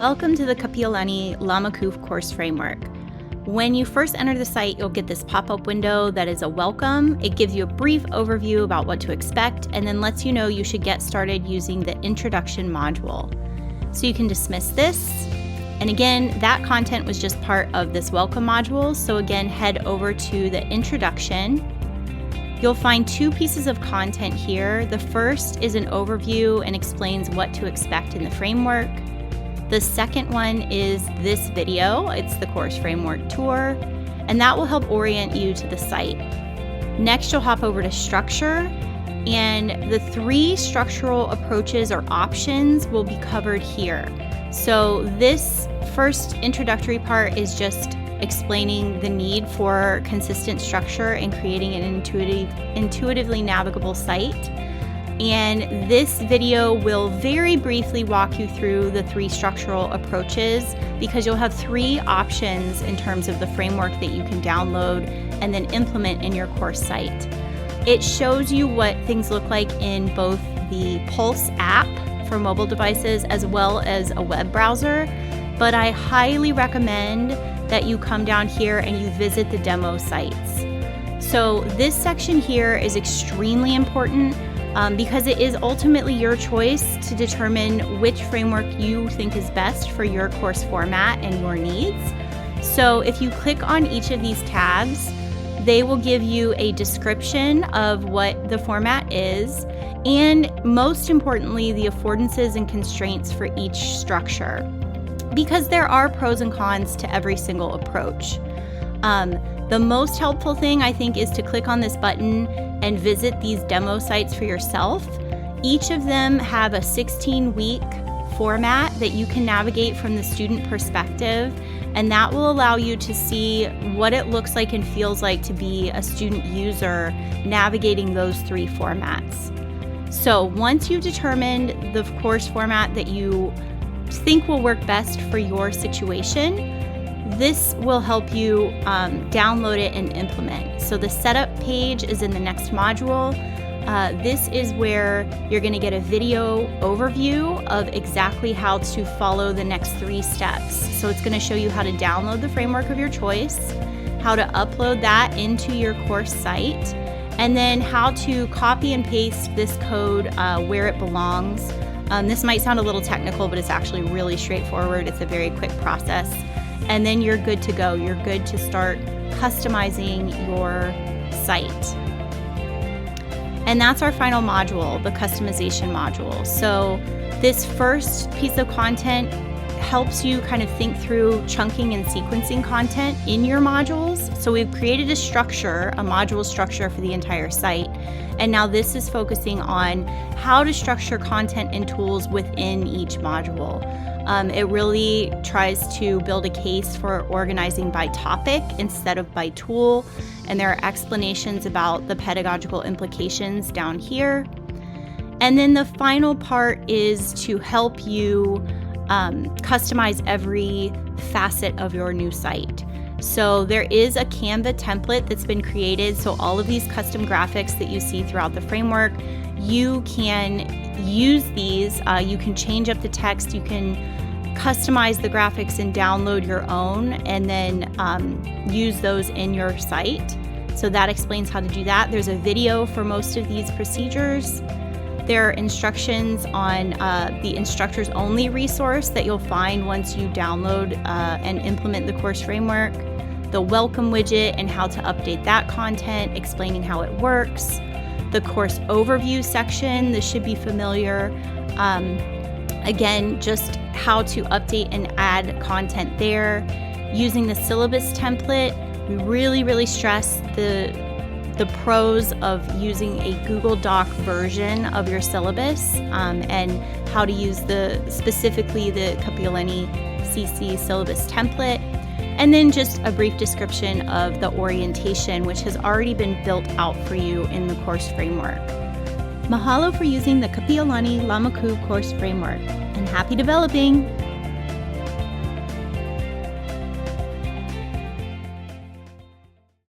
Welcome to the Kapi'olani Lamakuf course framework. When you first enter the site, you'll get this pop-up window that is a welcome. It gives you a brief overview about what to expect and then lets you know you should get started using the introduction module. So you can dismiss this. And again, that content was just part of this welcome module. So again, head over to the introduction. You'll find two pieces of content here. The first is an overview and explains what to expect in the framework. The second one is this video. It's the course framework tour, and that will help orient you to the site. Next, you'll hop over to structure, and the three structural approaches or options will be covered here. So this first introductory part is just explaining the need for consistent structure and creating an intuitively navigable site. And this video will very briefly walk you through the three structural approaches because you'll have three options in terms of the framework that you can download and then implement in your course site. It shows you what things look like in both the Pulse app for mobile devices as well as a web browser, but I highly recommend that you come down here and you visit the demo sites. So this section here is extremely important because it is ultimately your choice to determine which framework you think is best for your course format and your needs. So if you click on each of these tabs, they will give you a description of what the format is and, most importantly, the affordances and constraints for each structure, because there are pros and cons to every single approach. The most helpful thing, I think, is to click on this button and visit these demo sites for yourself. Each of them have a 16-week format that you can navigate from the student perspective, and that will allow you to see what it looks like and feels like to be a student user navigating those three formats. So once you've determined the course format that you think will work best for your situation, this will help you download it and implement. So the setup page is in the next module. This is where you're going to get a video overview of exactly how to follow the next three steps. So it's going to show you how to download the framework of your choice, how to upload that into your course site, and then how to copy and paste this code where it belongs. This might sound a little technical, but it's actually really straightforward. It's a very quick process. And then you're good to go. You're good to start customizing your site. And that's our final module, the customization module. So this first piece of content helps you kind of think through chunking and sequencing content in your modules. So we've created a structure, a module structure for the entire site. And now this is focusing on how to structure content and tools within each module. It really tries to build a case for organizing by topic instead of by tool. And there are explanations about the pedagogical implications down here. And then the final part is to help you customize every facet of your new site. So there is a Canva template that's been created. So all of these custom graphics that you see throughout the framework, you can use these. You can change up the text. You can customize the graphics and download your own and then use those in your site. So that explains how to do that. There's a video for most of these procedures. There are instructions on the instructors only resource that you'll find once you download and implement the course framework, the welcome widget and how to update that content, explaining how it works, the course overview section, this should be familiar. Again, just how to update and add content there. Using the syllabus template, we really stress the pros of using a Google Doc version of your syllabus and how to use specifically the Kapi'olani CC syllabus template. And then just a brief description of the orientation, which has already been built out for you in the course framework. Mahalo for using the Kapi'olani Lamakuf course framework, and happy developing!